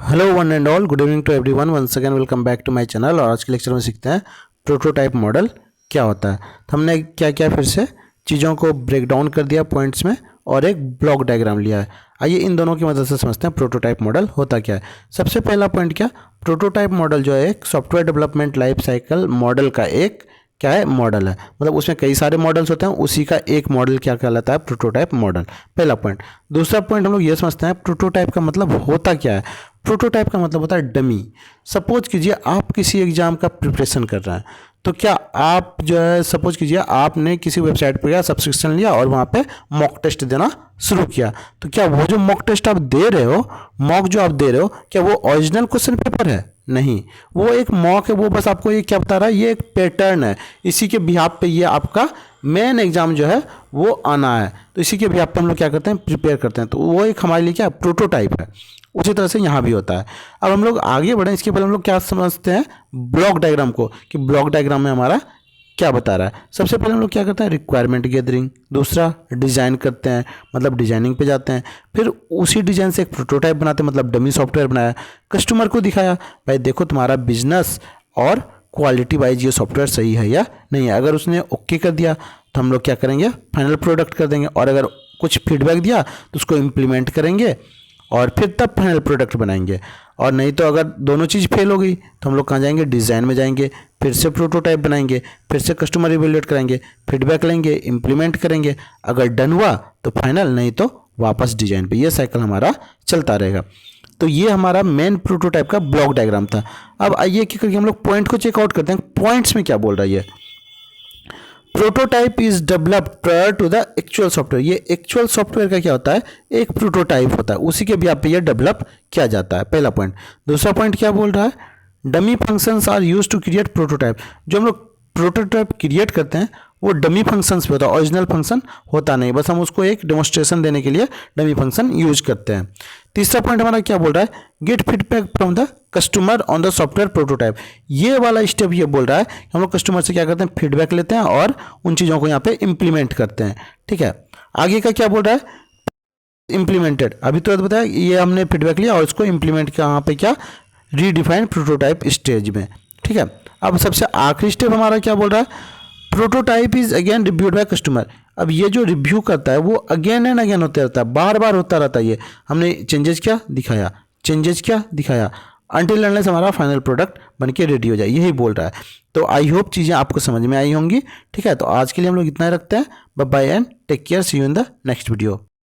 Hello one and all, good evening to everyone. Once again welcome back to my channel. और आज के lecture में सीखते हैं प्रोटोटाइप मॉडल क्या होता है। तो हमने क्या क्या फिर से चीज़ों को ब्रेक डाउन कर दिया पॉइंट्स में और एक ब्लॉक डायग्राम लिया है। आइए इन दोनों की मदद से समझते हैं प्रोटोटाइप मॉडल होता क्या है। सबसे पहला पॉइंट क्या, प्रोटोटाइप मॉडल जो है एक software development life cycle model का एक क्या है, मॉडल है। मतलब उसमें कई सारे मॉडल्स होते हैं, उसी का एक मॉडल क्या कहलाता है, प्रोटोटाइप मॉडल। पहला पॉइंट। दूसरा पॉइंट हम लोग ये समझते हैं प्रोटोटाइप का मतलब होता क्या है। प्रोटोटाइप का मतलब होता है डमी। सपोज कीजिए आप किसी एग्जाम का प्रिपरेशन कर रहे हैं, तो क्या आप जो है सपोज कीजिए आपने किसी वेबसाइट पर गया, सब्सक्रिप्शन लिया और वहाँ पे मॉक टेस्ट देना शुरू किया। तो क्या वो जो मॉक टेस्ट आप दे रहे हो, मॉक जो आप दे रहे हो, क्या वो ओरिजिनल क्वेश्चन पेपर है? नहीं, वो एक मॉक है। वो बस आपको ये क्या बता रहा है, ये एक पैटर्न है, इसी के बिहाफ पे ये आपका मेन एग्जाम जो है वो आना है। तो इसी के बिहाफ पे हम लोग क्या करते हैं, प्रिपेयर करते हैं। तो वो एक हमारे लिए क्या प्रोटोटाइप है। उसी तरह से यहाँ भी होता है। अब हम लोग आगे बढ़ें, इसके पहले हम लोग क्या समझते हैं ब्लॉक डायग्राम को, कि ब्लॉक डायग्राम में हमारा क्या बता रहा है। सबसे पहले हम लोग क्या करते हैं, रिक्वायरमेंट गैदरिंग। दूसरा डिज़ाइन करते हैं, मतलब डिजाइनिंग पे जाते हैं। फिर उसी डिज़ाइन से एक प्रोटोटाइप बनाते हैं, मतलब डमी सॉफ्टवेयर बनाया, कस्टमर को दिखाया, भाई देखो तुम्हारा बिजनेस और क्वालिटी वाइज ये सॉफ्टवेयर सही है या नहीं है। अगर उसने ओके कर दिया तो हम लोग क्या करेंगे, फाइनल प्रोडक्ट कर देंगे। और अगर कुछ फीडबैक दिया तो उसको इम्प्लीमेंट करेंगे और फिर तब फाइनल प्रोडक्ट बनाएंगे। और नहीं तो अगर दोनों चीज़ फेल हो गई तो हम लोग कहाँ जाएंगे, डिज़ाइन में जाएंगे, फिर से प्रोटोटाइप बनाएंगे, फिर से कस्टमर इवेल्युएट कराएंगे, फीडबैक लेंगे, इम्प्लीमेंट करेंगे। अगर डन हुआ तो फाइनल, नहीं तो वापस डिज़ाइन पे। ये साइकिल हमारा चलता रहेगा। तो ये हमारा मेन प्रोटोटाइप का ब्लॉक डायग्राम था। अब आइए कि करके हम लोग पॉइंट को चेकआउट करते हैं, पॉइंट्स में क्या बोल रहा है ये। Prototype is developed prior to the actual software. ये एक्चुअल सॉफ्टवेयर का क्या होता है, एक प्रोटोटाइप होता है, उसी के भी आप पे ये डेवलप किया जाता है। पहला पॉइंट। दूसरा पॉइंट क्या बोल रहा है, dummy functions are use to create prototype. जो हम लोग प्रोटोटाइप क्रिएट करते हैं वो डमी फंक्शंस पे होता है, ओरिजिनल फंक्शन होता नहीं, बस हम उसको एक डेमोस्ट्रेशन देने के लिए डमी फंक्शन यूज करते हैं। तीसरा पॉइंट हमारा क्या बोल रहा है, gate feedback from the customer on the software prototype. ये वाला स्टेप ये बोल रहा है कि हम लोग कस्टमर से क्या करते हैं, फीडबैक लेते हैं और उन चीज़ों को यहाँ पे इम्प्लीमेंट करते हैं। ठीक है, आगे का क्या बोल रहा है, इम्प्लीमेंटेड। अभी तो बताया ये हमने फीडबैक लिया और उसको इम्प्लीमेंट किया यहाँ पे क्या, रीडिफाइन प्रोटोटाइप स्टेज में। ठीक है, अब सबसे आखिरी स्टेप हमारा क्या बोल रहा है, prototype is again reviewed by customer. अब ये जो रिव्यू करता है वो अगेन एंड अगेन होता रहता है, बार बार होता रहता है। ये हमने चेंजेस क्या दिखाया, चेंजेस क्या दिखाया, अनटिल अनलेस हमारा फाइनल प्रोडक्ट बनके रेडी हो जाए, यही बोल रहा है। तो आई होप चीज़ें आपको समझ में आई होंगी। ठीक है, तो आज के लिए हम लोग इतना ही रखते हैं। Bye bye and take care, see you in the next video.